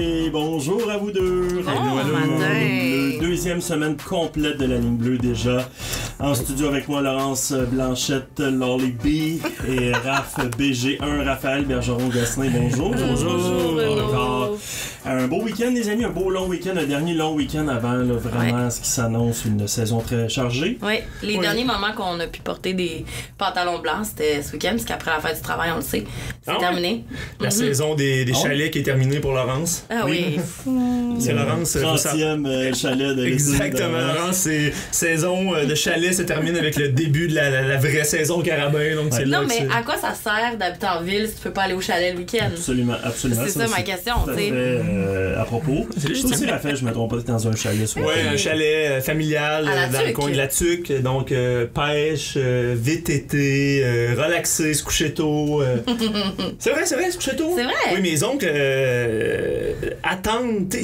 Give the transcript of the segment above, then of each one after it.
Et bonjour à vous deux. Bon matin. Le deuxième semaine complète de la ligne bleue déjà. En studio avec moi, Laurence Blanchette, Lolly B et Raph BG1, Raphaël Bergeron-Gosselin. Bonjour. Bonjour. Encore un beau week-end, les amis, un beau long week-end, un dernier long week-end avant là, vraiment ce qui s'annonce une saison très chargée. Oui, les derniers moments qu'on a pu porter des pantalons blancs, c'était ce week-end, parce qu'après la fête du travail, on le sait, c'est terminé. La saison des chalets qui est terminée pour Laurence. Ah oui. C'est Laurence. 30e chalet de Exactement, Laurence, c'est saison de chalet se termine avec le début de la vraie saison carabin. Donc c'est là Non, mais que à quoi ça sert d'habiter en ville si tu peux pas aller au chalet le week-end? Absolument. C'est ça ma question, tu sais. À propos. C'est Toi aussi, Raphaël, je me trompe pas dans un chalet ce ouais, un chalet familial dans le coin de la Tuque. Donc, pêche, VTT, relaxer, se coucher tôt. C'est vrai, se coucher tôt. C'est vrai. Oui, mes oncles attendent.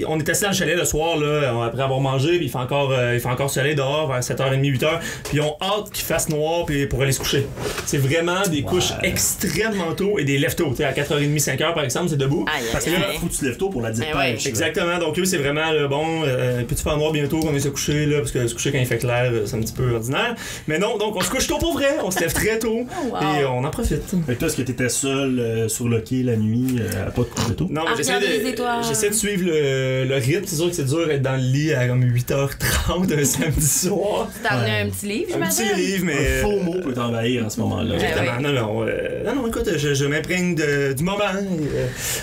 On est assis dans le chalet le soir, là, après avoir mangé, puis il fait encore soleil dehors vers 7h30, 8h. Puis ils ont hâte qu'il fasse noir puis pour aller se coucher. C'est vraiment des couches extrêmement tôt et des lève-tôt. À 4h30, 5h, par exemple, c'est debout. Parce que là, faut que tu te lèves tôt pour la dite pêche. Exactement. Donc, eux, c'est vraiment bon. Peux-tu faire noir bientôt qu'on est se coucher, là, parce que se coucher quand il fait clair, c'est un petit peu ordinaire. Mais non, donc on se couche tôt pour vrai. On se lève très tôt et on en profite. Fait que toi, est-ce que t'étais seul sur le quai la nuit à pas te coucher tôt? Non, j'essaie de suivre le rythme. C'est sûr que c'est dur d'être dans le lit à comme 8h30 un samedi soir. T'as amené un petit livre, j'imagine? Un petit livre, mais. Un faux mot peut t'envahir en ce moment-là. Non, écoute, je m'imprègne du moment.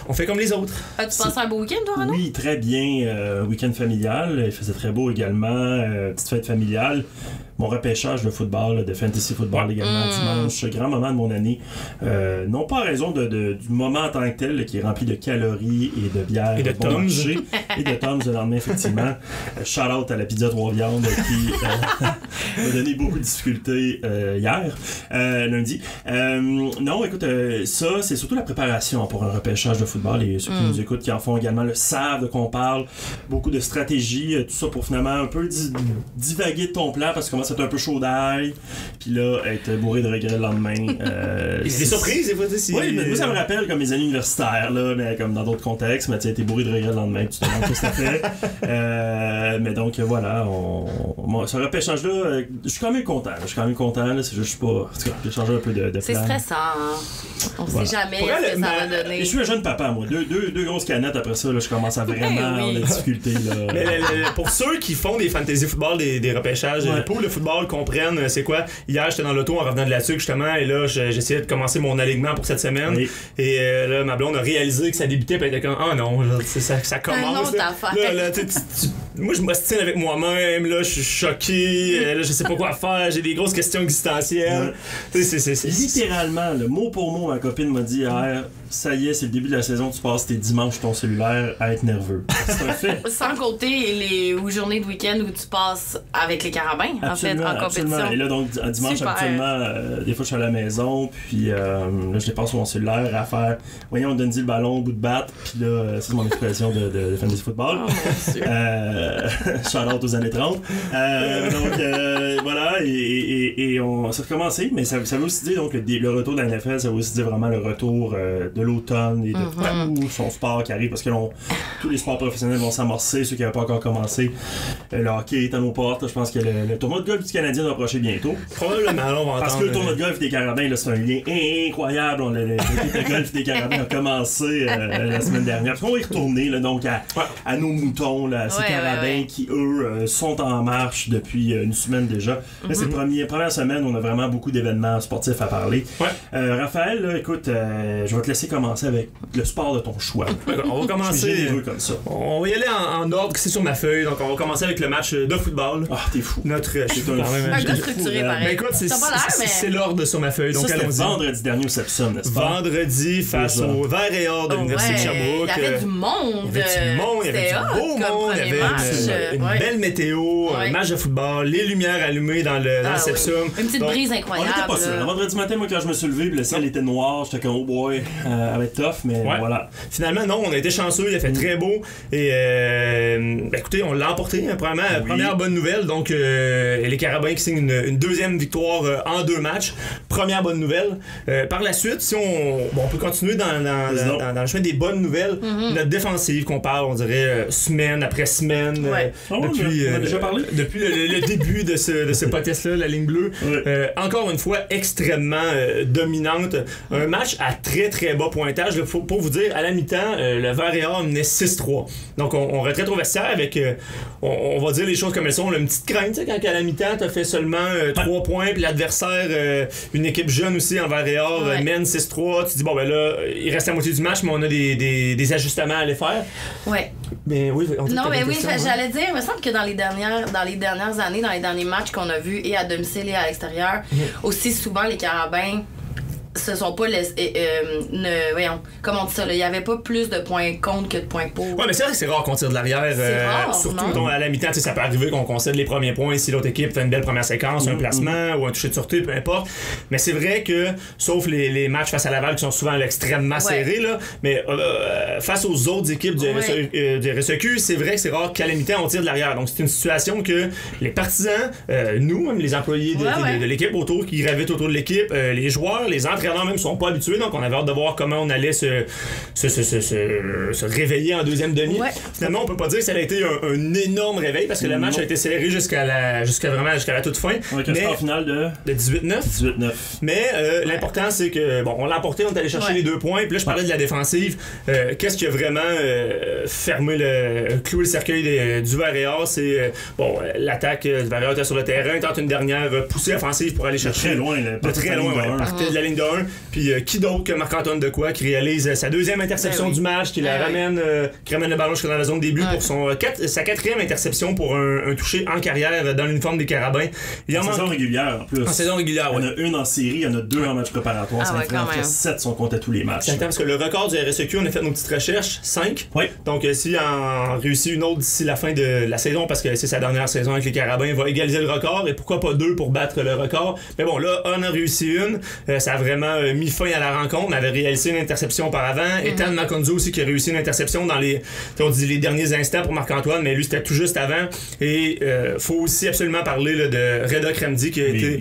On fait comme les autres. As-tu passé un beau week-end, toi, Renaud? Oui, très bien. Week-end familial. Il faisait très beau également. Petite fête familiale. Mon repêchage de football, de fantasy football également dimanche. Grand moment de mon année. Non pas à raison du moment en tant que tel, qui est rempli de calories et de bière. Et de bon marché, et de Tom's le lendemain, effectivement. Shout-out à la pizza 3 viandes qui m'a donné beaucoup de difficultés hier, lundi. Non, écoute, ça, c'est surtout la préparation pour un repêchage de football. Et ceux qui nous écoutent, qui en font également, le savent de quoi on parle. Beaucoup de stratégies, tout ça pour finalement un peu divaguer de ton plan parce que commence à être un peu chaud d'ail. Puis là, être bourré de regrets le lendemain. C'est surprise, des fois, si... Oui, mais moi, ça me rappelle comme mes années universitaires, là, mais comme dans d'autres contextes. Mais tu sais, t'es bourré de regrets le lendemain, tu te demandes ce que ça fait. Mais donc, voilà, ce repêchage-là, je suis quand même content. Là, c'est juste, je suis pas. En tout cas, j'ai changé un peu de plan. C'est stressant, hein? On sait jamais ce que ça va donner. Et je suis un jeune papa, moi. Deux grosses canettes après ça, là, je commence à vraiment avoir des difficultés. Là. Mais pour ceux qui font des fantasy football, des repêchages, pour le football, comprennent c'est quoi. Hier, j'étais dans l'auto en revenant de la Tuque, justement, et là, j'essayais de commencer mon alignement pour cette semaine. Oui. Et là, ma blonde a réalisé que ça débutait, puis elle était comme, ah non, là, ça commence. Moi, je m'ostine avec moi-même, là, je suis choqué, là, je sais pas quoi faire, j'ai des grosses questions existentielles. C'est littéralement, le mot pour mot, ma copine m'a dit hier, ça y est, c'est le début de la saison, tu passes tes dimanches ton cellulaire à être nerveux. C'est un fait. Sans compter les journées de week-end où tu passes avec les carabins, absolument, en fait, en compétition. Absolument. Et là, donc, dimanche, super. Habituellement, des fois, je suis à la maison, puis là, je dépasse sur mon cellulaire à faire, voyons, on donne le ballon au bout de batte, puis là, c'est mon expression de fantasy football. Shout-out aux années 30. Donc, voilà, et on s'est recommencé, mais ça veut aussi dire, donc, le retour de la NFL, ça veut aussi dire vraiment le retour de l'automne et de tout son sport qui arrive, parce que tous les sports professionnels vont s'amorcer, ceux qui n'avaient pas encore commencé. Le hockey est à nos portes, je pense que le tournoi de golf du Canadien va approcher bientôt. Probablement, on va parce que le tournoi de golf des Carabins, là, c'est un lien incroyable. Le golf des Carabins a commencé la semaine dernière. Parce qu'on va y retourner là, donc à nos moutons, là, ces Carabins qui, eux, sont en marche depuis une semaine déjà. Là, c'est la première semaine où on a vraiment beaucoup d'événements sportifs à parler. Raphaël, là, écoute, je vais te laisser commencer avec le sport de ton choix. On va commencer. Je suis généreux comme ça. On va y aller en ordre, c'est sur ma feuille. Donc, on va commencer avec le match de football. Ah, t'es fou. Un gars structuré, pareil. Ben, écoute, c'est l'ordre sur ma feuille. Donc, allons-y. Vendredi dernier au Sepsum, n'est-ce pas? Vendredi, face au Vert et Or de l'Université de Sherbrooke. Il y avait du monde. Il y avait du beau monde. Il y avait une belle météo, un match de football, les lumières allumées dans le septum. Une petite brise incroyable. On était pas sûr. Le vendredi matin, moi, quand je me suis levé, le ciel était noir, j'étais comme, oh boy, ça va être tough, mais voilà. Finalement, non, on a été chanceux, il a fait très beau. Et écoutez, on l'a emporté, première bonne nouvelle. Donc, les Carabins qui signent une deuxième victoire en 2 matchs. Première bonne nouvelle. Par la suite, si on peut continuer dans le chemin des bonnes nouvelles, notre défensive qu'on parle, on dirait semaine après semaine, depuis, on a déjà parlé. depuis le début de ce podcast-là, la ligne bleue. Encore une fois, extrêmement dominante. Un match à très très bas pointage. Pour vous dire, à la mi-temps, le Vert et Or menait 6-3. Donc on retraite au vestiaire avec, on va dire les choses comme elles sont, une petite crainte quand à la mi-temps t'as fait seulement 3 points, puis l'adversaire, une équipe jeune aussi en Vert et Or, mène 6-3. Tu dis bon ben là, il reste la moitié du match, mais on a des ajustements à aller faire. Ouais. Mais oui, j'allais dire, il me semble que dans les dernières années, dans les derniers matchs qu'on a vus et à domicile et à l'extérieur, aussi souvent les Carabins se sont pas comment on dit ça, il y avait pas plus de points contre que de points pour. Ouais, mais c'est vrai que c'est rare qu'on tire de l'arrière, surtout à la mi-temps, ça peut arriver qu'on concède les premiers points si l'autre équipe fait une belle première séquence, un placement ou un toucher de sûreté, peu importe. Mais c'est vrai que, sauf les matchs face à Laval qui sont souvent extrêmement serrés, là, mais face aux autres équipes du RSEQ, c'est vrai que c'est rare qu'à la mi-temps on tire de l'arrière. Donc c'est une situation que les partisans, nous, même les employés de l'équipe autour, qui gravitent autour de l'équipe, les joueurs, les entraîneurs même sont pas habitués, donc on avait hâte de voir comment on allait se réveiller en deuxième demi. Finalement, on peut pas dire que ça a été un énorme réveil parce que le match a été serré jusqu'à la toute fin. Mais en finale de 18-9. Mais l'important c'est que on l'a emporté, on est allé chercher les 2 points. Puis là, je parlais de la défensive. Qu'est-ce qui a vraiment cloué le cercueil du Vert et Or, c'est l'attaque du Vert et Or était sur le terrain, tente une dernière poussée offensive pour aller chercher très loin, partait de la ligne de 1. Puis qui d'autre que Marc-Antoine Decoy qui réalise sa deuxième interception du match, qui ramène le ballon jusqu'à dans la zone début pour sa 4e interception pour un touché en carrière dans l'uniforme des Carabins. En saison régulière en plus. En saison régulière, Il y en a une en série, il y en a 2 en match préparatoire. Ça fait 7 sont comptés à tous les matchs. C'est parce que le record du RSEQ, on a fait nos petites recherches, 5. Donc si on réussit une autre d'ici la fin de la saison, parce que c'est sa dernière saison avec les Carabins, il va égaliser le record, et pourquoi pas 2 pour battre le record. Mais bon, là, on a réussi une. Ça a vraiment mis fin à la rencontre. On avait réalisé une interception auparavant. Ethan Makonzo aussi qui a réussi une interception dans les derniers instants pour Marc-Antoine, mais lui c'était tout juste avant. Et faut aussi absolument parler de Reda Kremdi qui a été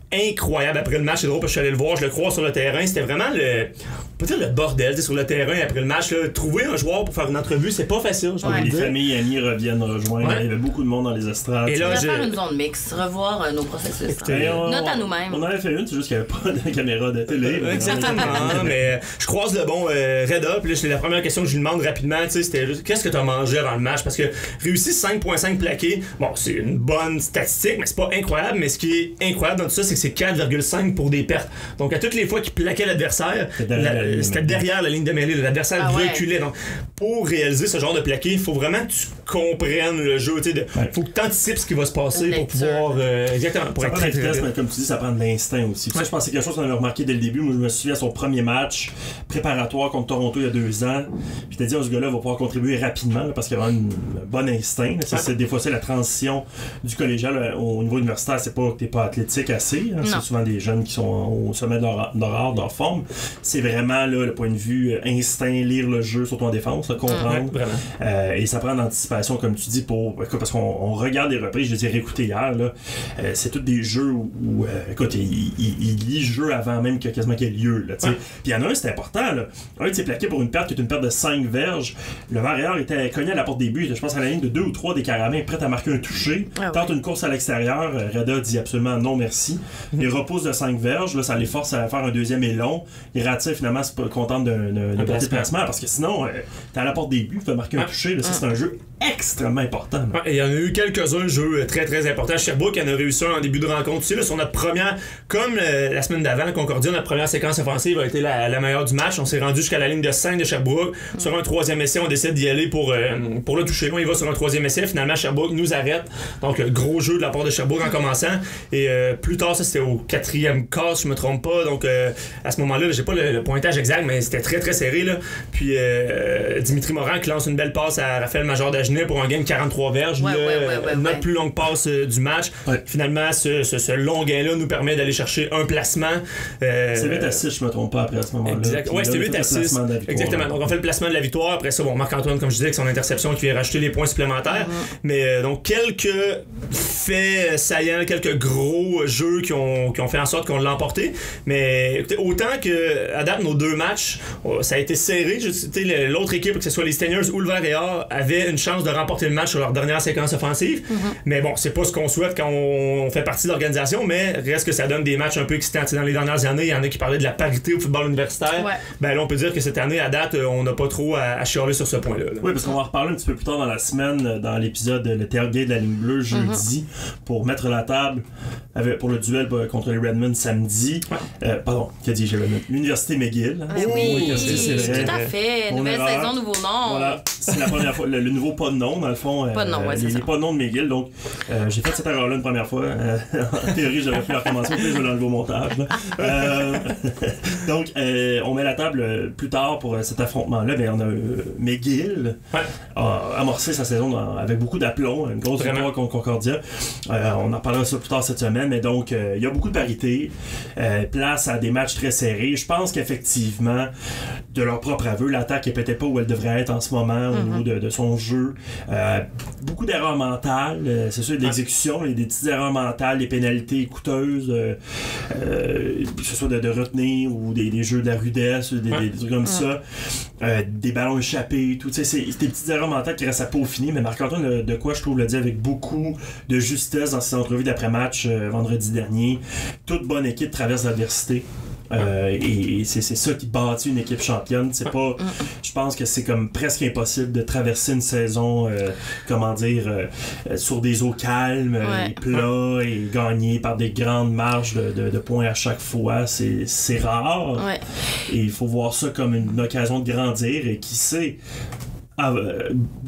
incroyable après le match. C'est drôle parce que je suis allé le voir, je le crois sur le terrain. C'était vraiment le bordel sur le terrain après le match. Là. Trouver un joueur pour faire une entrevue, c'est pas facile. Les familles et amis reviennent rejoindre. Il y avait beaucoup de monde dans les estrades. Et là, faire une zone mixte, revoir nos processus. Note à nous-mêmes. On en avait fait une, c'est juste qu'il n'y avait pas de caméra de télé. Exactement. Mais je croise le bon Reda, puis là, c'est la première question que je lui demande rapidement, c'était qu'est-ce que tu as mangé avant le match? Parce que réussir 5.5 plaqués, c'est une bonne statistique, mais c'est pas incroyable. Mais ce qui est incroyable dans tout ça, c'est que c'est 4,5 pour des pertes. Donc à toutes les fois qu'il plaquait l'adversaire, c'était derrière la ligne de mêlée. L'adversaire reculait. Donc pour réaliser ce genre de plaqué, il faut vraiment que tu comprennes le jeu. Il faut que tu anticipes ce qui va se passer pour pouvoir exactement pour ça être prend de la vitesse, mais comme tu dis, ça prend de l'instinct aussi. Ça, je pense que c'est quelque chose qu'on avait remarqué dès le début. Moi, je me souviens à son premier match préparatoire contre Toronto il y a 2 ans. Puis t'as dit, ce gars-là va pouvoir contribuer rapidement là, parce qu'il a vraiment un bon instinct. Des fois, c'est la transition du collégial au niveau universitaire. C'est pas que t'es pas athlétique assez. C'est souvent des jeunes qui sont au sommet de leur art, de leur forme. C'est vraiment là, le point de vue instinct, lire le jeu sur ton défense, comprendre. Et ça prend d'anticipation, comme tu dis, parce qu'on regarde des reprises, je les ai réécoutés hier. C'est tous des jeux où écoute, il lit le jeu avant même qu'il y ait lieu. Puis il y en a un, c'est important. Là. Un, c'est plaqué pour une perte qui est une perte de 5 verges. Le Vert et Or était cogné à la porte des buts. Je pense à la ligne de 2 ou 3 des Carabins, prêt à marquer un toucher. Tente une course à l'extérieur. Reda dit absolument non merci. Il repousse de 5 verges. Là, ça les force à faire un deuxième élan. Il ratire finalement, c'est pas content d'un petit placement parce que sinon, t'es à la porte des buts, tu peux marquer un toucher. Là, ça, c'est un jeu extrêmement important. Il y en a eu quelques-uns jeux très très importants. Sherbrooke en a réussi un en début de rencontre aussi. Là, sur notre première, comme la semaine d'avant, Concordia, notre première séquence offensive a été la meilleure du match. On s'est rendu jusqu'à la ligne de 5 de Sherbrooke. Sur un 3e essai, on décide d'y aller pour le toucher. On y va sur un 3e essai. Finalement, Sherbrooke nous arrête. Donc, gros jeu de la part de Sherbrooke en commençant. Et plus tard, ça c'était au 4e quart, si je me trompe pas. Donc, à ce moment-là, j'ai pas le pointage exact, mais c'était très, très serré. Là. Puis, Dimitri Morin qui lance une belle passe à Raphaël Major-Dagenet pour un gain de 43 verges. Notre plus longue passe du match. Ouais. Finalement, ce long gain-là nous permet d'aller chercher un placement. C'est 8-6, je me trompe pas, après à ce moment-là. Exact. Ouais, c'était 8-6. Exactement. Donc, on fait le placement de la victoire. Après ça, Marc-Antoine, comme je disais, avec son interception qui vient rajouter les points supplémentaires. Mais donc, quelques faits saillants, quelques gros jeux qui ont fait en sorte qu'on l'a emporté. Mais écoutez, autant que à date, nos 2 matchs, ça a été serré. L'autre équipe, que ce soit les Steniers ou le Vert et Or, avait une chance de remporter le match sur leur dernière séquence offensive. Mais bon, c'est pas ce qu'on souhaite quand on fait partie de l'organisation, mais reste que ça donne des matchs un peu excitants. Dans les dernières années, il y en a qui parlaient de la parité au football universitaire. Ouais. Ben là, on peut dire que cette année, à date, on n'a pas trop à chialer sur ce point-là. Là. Oui, parce qu'on va en reparler un petit peu plus tard dans la semaine, dans l'épisode Le tailgate de la ligne bleue jeudi, pour mettre la table pour le duel contre les Redmen samedi. Ouais. Pardon, qu'a dit j'ai Redmond? L'Université McGill. Oui, c'est vrai. Tout à fait. Nouvelle saison, nouveau nom. Voilà, c'est la première fois. Le nouveau pas de nom, dans le fond. Pas de nom, c'est ça. Les pas de nom de McGill. Donc, j'ai fait cette erreur-là une première fois. En théorie, j'aurais pu la recommencer, puis je vais l'enlever au montage. Donc, on met la table plus tard pour cet affrontement-là. Ben, on a McGill a amorcé sa saison avec beaucoup d'aplomb, une grosse victoire contre Concordia. On en parlera ça plus tard cette semaine, mais donc, il y a beaucoup de parité, place à des matchs très serrés. Je pense qu'effectivement, de leur propre aveu, l'attaque est peut-être pas où elle devrait être en ce moment au niveau de son jeu. Beaucoup d'erreurs mentales, c'est sûr, d'exécution, il y a des petites erreurs mentales, des pénalités coûteuses, que ce soit de retenir ou des jeux de la rudesse, des trucs comme ça, des ballons échappés, tout, c'est des petites erreurs mentales qui restent à peaufiner, mais Marc-Antoine de quoi je trouve le dit avec beaucoup de justesse dans ses entrevues d'après-match vendredi dernier. Toute bonne équipe traverse l'adversité. Et c'est ça qui bâtit une équipe championne. C'est pas, je pense que c'est comme presque impossible de traverser une saison sur des eaux calmes et plats et gagner par des grandes marges de points à chaque fois. C'est rare et il faut voir ça comme une occasion de grandir et qui sait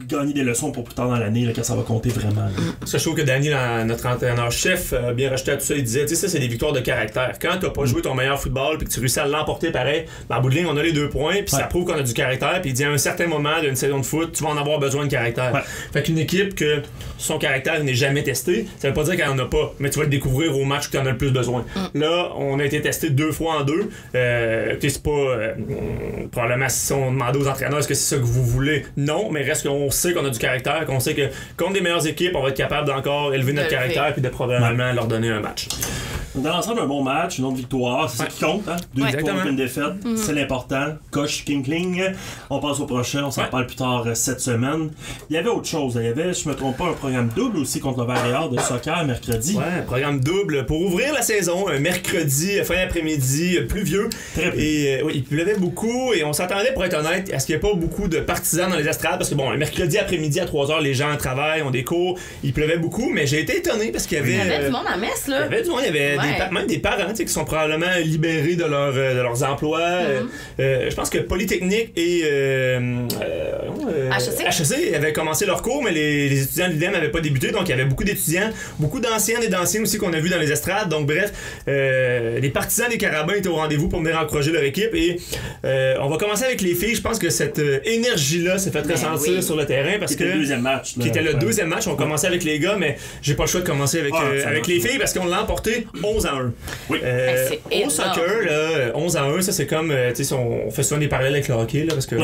gagner des leçons pour plus tard dans l'année là, quand ça va compter vraiment. Ça, je trouve que Danny, notre entraîneur-chef, a bien rajouté à tout ça. Il disait, tu sais, ça, c'est des victoires de caractère. Quand t'as pas joué ton meilleur football puis que tu réussis à l'emporter pareil, en bout de ligne, on a les 2 points puis ça prouve qu'on a du caractère. Puis il dit, à un certain moment d'une saison de foot, tu vas en avoir besoin de caractère. Fait qu'une équipe que son caractère n'est jamais testé, ça veut pas dire qu'elle en a pas, mais tu vas le découvrir au match où tu en as le plus besoin. Là, on a été testé 2 fois en 2. C'est pas probablement si on demandait aux entraîneurs est-ce que c'est ça que vous voulez. Non, mais reste qu'on sait qu'on a du caractère, qu'on sait que contre des meilleures équipes, on va être capable d'encore élever notre caractère puis de probablement leur donner un match. Dans l'ensemble, un bon match, une autre victoire, c'est ça qui compte, hein? 2 victoires et une défaite, c'est l'important. Coach King. On passe au prochain, on s'en parle plus tard cette semaine. Il y avait autre chose, il y avait, si je me trompe pas, un programme double aussi contre le Vert et Or de soccer mercredi. Ouais, programme double pour ouvrir la saison, un mercredi, fin après-midi, pluvieux. Très pluvieux. Et il pleuvait beaucoup et on s'attendait, pour être honnête, à ce qu'il n'y ait pas beaucoup de partisans dans les estrades parce que bon, un mercredi après-midi à 3h, les gens travaillent, ont des cours, il pleuvait beaucoup, mais j'ai été étonné parce qu'il y avait... Il y avait du monde à messe, là. Il y avait du monde, il y avait même des parents qui sont probablement libérés de leurs emplois. Je pense que Polytechnique et HEC avaient commencé leur cours, mais les étudiants de l'IDEM n'avaient pas débuté, donc il y avait beaucoup d'étudiants, beaucoup d'anciennes et d'anciens aussi qu'on a vu dans les estrades. Donc bref, les partisans des Carabins étaient au rendez-vous pour venir encourager leur équipe et on va commencer avec les filles. Je pense que cette énergie-là s'est fait ressentir sur le terrain parce que... C'était le deuxième match. Qui était le deuxième match. On commençait avec les gars, mais j'ai pas le choix de commencer avec les filles parce qu'on l'a emporté 11-1. Oui. Au soccer, là, 11-1, ça c'est comme, on fait souvent des parallèles avec le hockey, là, parce que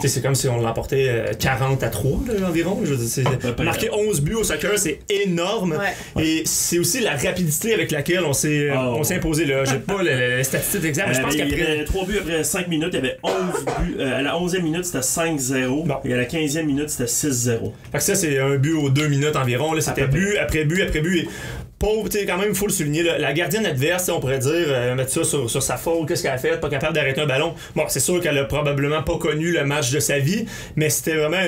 c'est comme si on l'emportait 40-3 là, environ. Je veux dire, marquer 11 buts au soccer, c'est énorme. Et c'est aussi la rapidité avec laquelle on s'est imposé. Là. J'ai pas les statistiques exactes, mais je pense qu'après... Il y avait 3 buts après 5 minutes, il y avait 11 buts. À la 11e minute, c'était 5-0. Bon. Et à la 15e minute, c'était 6-0. Fait que ça, c'est un but aux 2 minutes environ. Là, c'était but après but après but. Et pauvre, quand même, il faut le souligner. Là, la gardienne adverse, on pourrait dire, mettre ça sur sa faute, qu'est-ce qu'elle a fait, pas capable d'arrêter un ballon. Bon, c'est sûr qu'elle a probablement pas connu le match de sa vie, mais c'était vraiment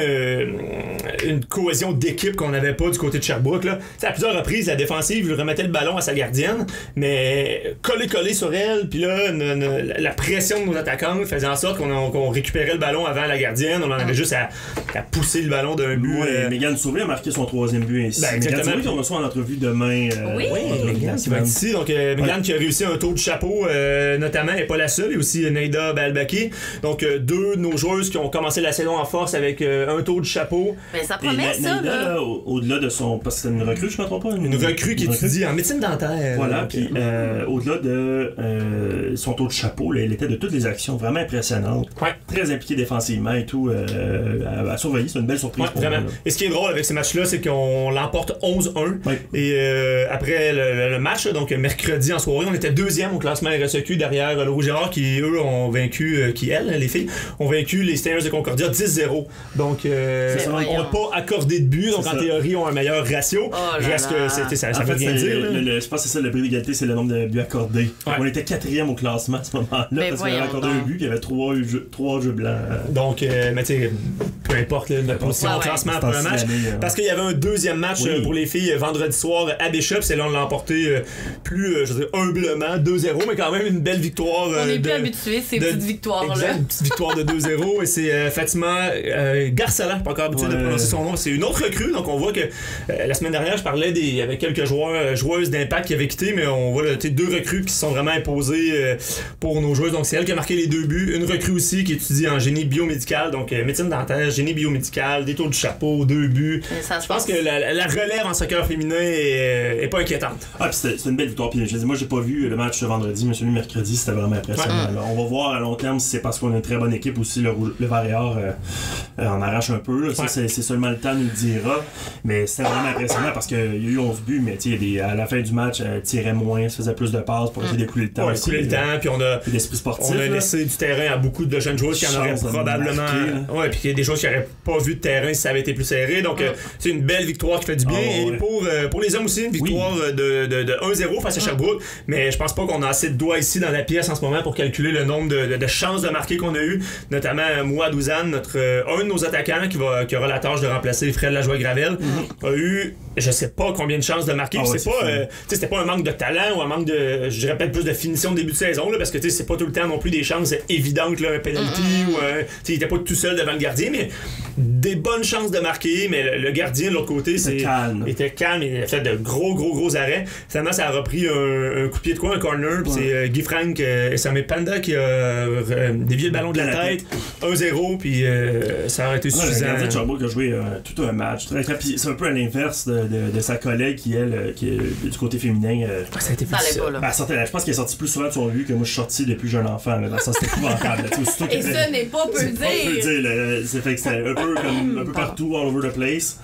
une cohésion d'équipe qu'on n'avait pas du côté de Sherbrooke. Là. À plusieurs reprises, la défensive lui remettait le ballon à sa gardienne, mais coller sur elle, puis là, la pression de nos attaquants faisait en sorte qu'on récupérait le ballon avant la gardienne. On en avait juste à pousser le ballon d'un but. Megan Sauvé a marqué son 3e but ainsi. Exactement. Megan Sauvé qu'on reçoit en entrevue demain Oui. Megan qui va être ici. Donc, Megan qui a réussi un tour de chapeau, notamment, elle n'est pas la seule. Il y a aussi Neida Balbaki. Donc, deux de nos joueuses qui ont commencé la saison en force avec un tour de chapeau. Mais ça promet ça, là. Au-delà de son. Parce que c'est une recrue, je ne me trompe pas. Une recrue qui étudie en médecine dentaire. Voilà, puis au-delà de son tour de chapeau, là, elle était de toutes les actions vraiment impressionnantes. Ouais. Très impliquée défensivement et tout. À surveiller, c'est une belle surprise. Ouais, vraiment. Et ce qui est drôle avec ces matchs-là, c'est qu'on l'emporte 11-1. Ouais. Et après le match, donc mercredi en soirée, on était deuxième au classement RSEQ derrière le Rouge et Or qui, eux, ont vaincu, les filles, ont vaincu les Steiners de Concordia 10-0. Donc, on n'a pas accordé de but. Donc, en théorie, ont un meilleur ratio. Reste que ça veut rien dire. Je pense que c'est ça, le prix d'égalité, c'est le nombre de buts accordés. Ouais. On était quatrième au classement à ce moment-là parce qu'on avait accordé un but et il y avait trois jeux blancs. Donc, mais tu sais, peu importe notre position au classement après un match. Parce qu'il y avait un deuxième match pour les filles vendredi soir à Bishop. C'est là on l'a emporté plus, je veux dire, humblement, 2-0, mais quand même une belle victoire. On est plus habitué ces petites victoires-là. Exact, une petite victoire de 2-0. Et c'est Fatima Garcella, pas encore habitué de prononcer son nom. C'est une autre recrue. Donc on voit que la semaine dernière, je parlais il y avait quelques joueuses d'Impact qui avaient quitté, mais on voit deux recrues qui se sont vraiment imposées pour nos joueuses. Donc c'est elle qui a marqué les 2 buts. Une recrue aussi qui étudie en génie biomédical, donc médecine dentaire, génie biomédical, des tours du chapeau, 2 buts. Je pense que la relève en soccer féminin est pas inquiétante. Ah, puis c'est une belle victoire. Puis je dis, moi, j'ai pas vu le match ce vendredi, mais celui mercredi, c'était vraiment impressionnant. Ouais. On va voir à long terme si c'est parce qu'on a une très bonne équipe aussi, le Vert et Or en arrache un peu. Là. Ça, c'est seulement le temps nous le dira. Mais c'était vraiment impressionnant parce qu'il y a eu 11 buts, mais à la fin du match, elle tirait moins, se faisait plus de passes pour essayer d'écouler le temps. Ouais, écouler le temps, puis on a l'esprit sportif. On a laissé du terrain à beaucoup de jeunes joueurs qui en auraient probablement. Ouais, puis il y a des joueurs qui n'auraient pas vu de terrain si ça avait été plus serré. Donc, c'est une belle victoire qui fait du bien. Et pour les hommes aussi, une victoire de 1-0 face à Sherbrooke. Mais je pense pas qu'on a assez de doigts ici dans la pièce en ce moment pour calculer le nombre de chances de marquer qu'on a eu. Notamment Mouad Ouzane, un de nos attaquants qui aura la tâche de remplacer Fred Lajoie-Gravel, a eu je sais pas combien de chances de marquer. C'était pas un manque de talent ou un manque de, je dirais peut-être plus de finition de début de saison là, parce que c'est pas tout le temps non plus des chances évidentes là, un penalty ou il était pas tout seul devant le gardien, mais des bonnes chances de marquer. Mais le gardien de l'autre côté était calme, il a fait de gros arrêts. Finalement ça a repris un coup de pied de quoi, un corner, puis c'est Guy Frank et Samé Panda qui a dévié le ballon de la tête, 1-0, puis ça a été suffisant. Le gardien de Sherbrooke a joué tout un match. C'est un peu à l'inverse de sa collègue qui est du côté féminin. Ça a été plus ça allait pas, là. Je pense qu'elle est sortie plus souvent de son vue que moi je suis sorti depuis jeune enfant. Là, ça c'était épouvantable. Et ce n'est pas peu dire. C'est fait que c'était un peu partout, all over the place.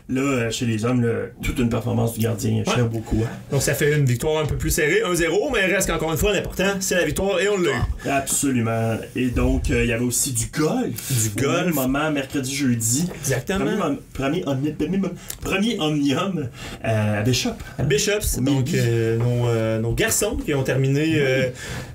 Là, chez les hommes, là, toute une performance du gardien. Je beaucoup. Donc ça fait une victoire un peu plus serrée, 1-0, mais il reste encore une fois l'important, c'est la victoire et on l'a eu. Absolument. Et donc, il y avait aussi du golf. Du golf. Moment, mercredi, jeudi. Exactement. Premier omnium à Bishop. À Bishops, donc nos garçons qui ont terminé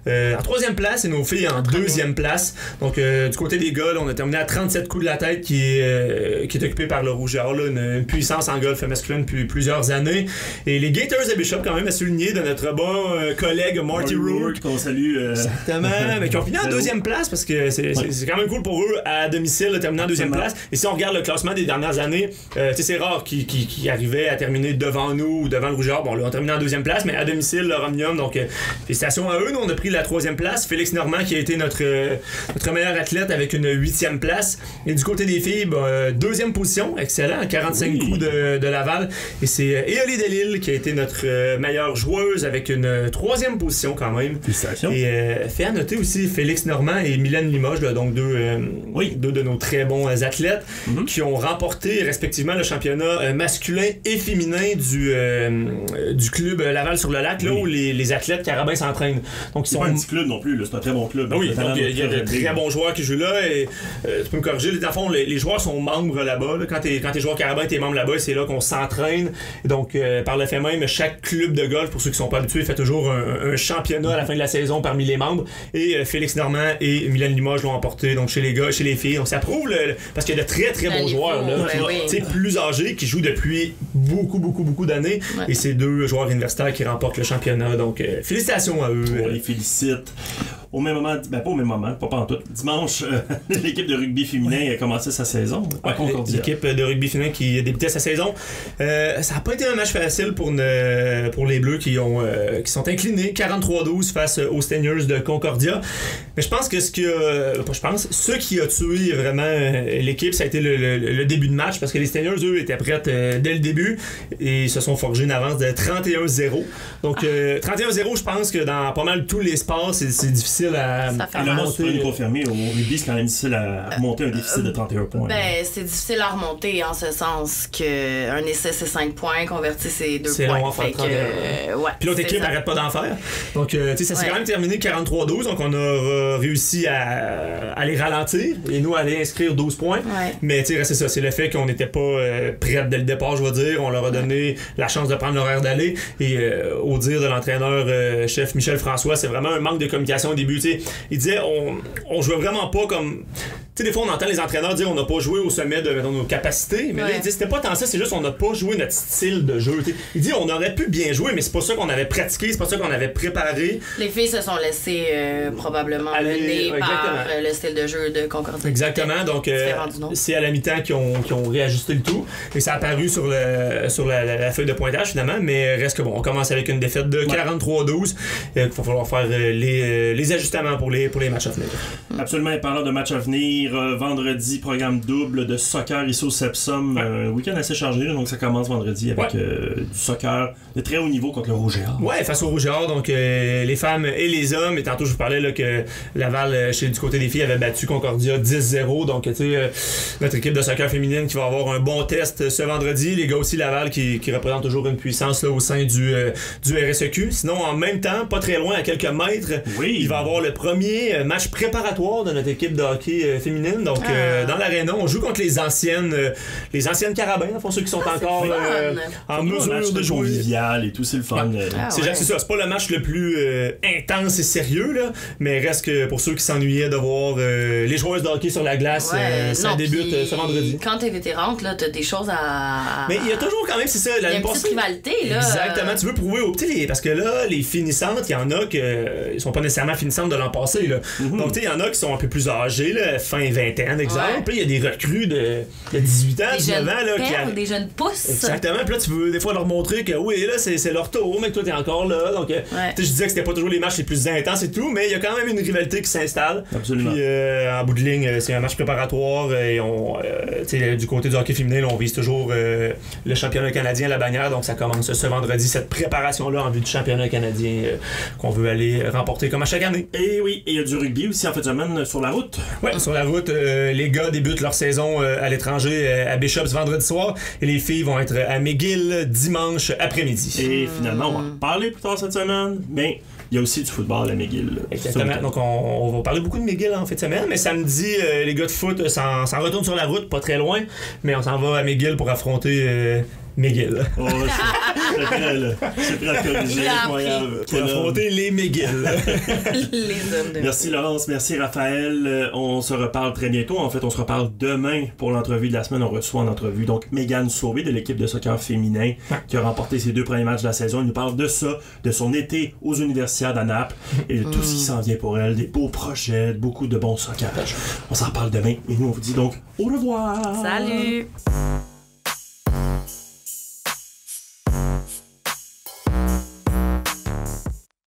en 3e place et nos filles en 2e place. Donc du côté des gars, on a terminé à 37 coups de la tête qui est occupé par le Rouge et Or, une puissance en golf masculin depuis plusieurs années. Et les Gators de Bishop, quand même, à souligner de notre bon collègue Marty Rourke. Qu'on salue. Exactement, mais qui ont fini en 2e place parce que c'est quand même cool pour eux à domicile de terminer en 2e place. Et si on regarde le classement des dernières années, c'est rare qu'ils arrivaient à terminer devant nous ou devant le Rouge et Or. Bon, là, on terminé en 2e place, mais à domicile, le Omnium. Donc, félicitations à eux. Nous, on a pris la 3e place. Félix Normand qui a été notre meilleur athlète avec une 8e place. Et du côté des filles, 2e position, excellent, 45 coups de Laval. Et c'est Éolie Delille qui a été notre meilleure joueuse avec une 3e position quand même. Félicitations. Et fait à noter aussi Félix Normand et Mylène Limoges, là, donc deux de nos très bons athlètes qui ont remporté respectivement le championnat masculin et féminin du club Laval sur le lac, là où les athlètes carabins s'entraînent. Donc, c'est pas un petit club non plus, là, c'est un très bon club. Oui, donc il y a de très bons joueurs qui jouent là et tu peux me corriger, dans le fond, les joueurs sont membres là-bas. Là. Quand t'es joueur carabin, t'es membre là-bas, c'est là qu'on s'entraîne. Donc, par le fait même, chaque club de golf, pour ceux qui sont pas habitués, fait toujours un championnat à la fin de la saison parmi les membres. Et Félix Normand et Mylène Limoges l'ont emporté, donc chez les gars, chez les filles. Donc, ça prouve, parce qu'il y a de très très bons joueurs là, plus âgés, qui jouent depuis beaucoup d'années. Ouais. Et c'est 2 joueurs universitaires qui remportent le championnat. Donc, félicitations à eux. On les félicite. au même moment, pas au même moment, pas en tout. Dimanche, l'équipe de rugby féminin a commencé sa saison à Concordia. L'équipe de rugby féminin qui a débuté sa saison. Ça n'a pas été un match facile pour les Bleus qui sont inclinés 43-12 face aux Steniers de Concordia. Mais je pense que ce qui a tué vraiment l'équipe, ça a été le début de match parce que les Steniers, eux, étaient prêts dès le début et se sont forgés une avance de 31-0. Donc 31-0, je pense que dans pas mal tous les sports, c'est difficile à remonter. Le confirmer, au rugby, c'est quand même difficile à remonter un déficit de 31 points. C'est difficile à remonter en ce sens qu'un essai c'est 5 points, convertir c'est 2 c'est points. Long à faire puis l'autre équipe n'arrête pas d'en faire. Donc ça s'est quand même terminé 43-12, donc on a réussi à les ralentir et nous à aller inscrire 12 points. Mais c'est ça, c'est le fait qu'on n'était pas prêts dès le départ, je vais dire. On leur a donné la chance de prendre l'horaire d'aller et au dire de l'entraîneur chef Michel François, c'est vraiment un manque de communication au début. Il disait on jouait vraiment pas comme... Tu sais, des fois, on entend les entraîneurs dire on n'a pas joué au sommet de nos capacités, mais là, il dit c'était pas tant ça, c'est juste on n'a pas joué notre style de jeu. T'sais. Il dit on aurait pu bien jouer, mais c'est pas ça qu'on avait pratiqué, c'est pas ça qu'on avait préparé. Les filles se sont laissées probablement mener par le style de jeu de Concordia. Exactement, donc c'est à la mi-temps qu'ils ont réajusté le tout, et ça a apparu sur la feuille de pointage finalement, mais reste que bon, on commence avec une défaite de 43-12. Il va falloir faire les ajustements pour les matchs à venir. Absolument, et parlant de matchs à venir, vendredi, programme double de soccer ici au Sepsum. Un week-end assez chargé, donc ça commence vendredi avec du soccer de très haut niveau contre le Rouge et Or. Ouais, face au Rouge et Or, donc les femmes et les hommes. Et tantôt, je vous parlais là, que Laval, du côté des filles, avait battu Concordia 10-0. Donc, tu sais, notre équipe de soccer féminine qui va avoir un bon test ce vendredi. Les gars aussi, Laval, qui représente toujours une puissance là, au sein du RSEQ. Sinon, en même temps, pas très loin, à quelques mètres, il va avoir le premier match préparatoire de notre équipe de hockey féminine. Donc, dans l'aréna, on joue contre les anciennes carabins, enfin, ceux qui sont encore en mesure de jouer. Et tout, c'est le fun. C'est ça, c'est pas le match le plus intense et sérieux, là, mais reste que pour ceux qui s'ennuyaient de voir les joueuses de hockey sur la glace, ça débute ce vendredi. Quand t'es vétérante, là, t'as des choses à. Mais il y a toujours quand même, c'est ça, il y a une petite rivalité, là. Exactement, tu veux prouver aux petits, parce que là, les finissantes, il y en a qui sont pas nécessairement finissantes de l'an passé, là. Donc, tu sais, il y en a qui sont un peu plus âgés, là, fin vingtaine, exemple. Puis il y a des recrues de 18 ans, 19 ans, là. Des jeunes pousses. Exactement. Puis là, tu veux des fois leur montrer que oui, là, c'est leur tour, mais que toi, t'es encore là. Donc, je disais que c'était pas toujours les matchs les plus intenses et tout, mais il y a quand même une rivalité qui s'installe. Absolument. Puis, en bout de ligne, c'est un match préparatoire et du côté du hockey féminin, là, on vise toujours le championnat canadien à la bannière. Donc, ça commence ce vendredi, cette préparation-là en vue du championnat canadien qu'on veut aller remporter comme à chaque année. Et oui, et il y a du rugby aussi en fin de semaine sur la route. Ouais, sur la route, les gars débutent leur saison à l'étranger à Bishops vendredi soir et les filles vont être à McGill dimanche après-midi. Et finalement, on va en parler plus tard cette semaine, mais il y a aussi du football à McGill. Exactement. Donc, on va parler beaucoup de McGill en fin de semaine, mais samedi, les gars de foot s'en retournent sur la route, pas très loin, mais on s'en va à McGill pour affronter McGill. Oh, c'est prêt à corriger. Incroyable. Pour affronter les McGill. Les hommes de Merci Laurence, merci Raphaël. On se reparle très bientôt. En fait, on se reparle demain pour l'entrevue de la semaine. On reçoit en entrevue donc Mégane Sauvé de l'équipe de soccer féminin qui a remporté ses 2 premiers matchs de la saison. Elle nous parle de ça, de son été aux Universiades à Naples et de tout ce qui s'en vient pour elle, des beaux projets, beaucoup de bons soccer. On s'en reparle demain et nous on vous dit donc au revoir. Salut.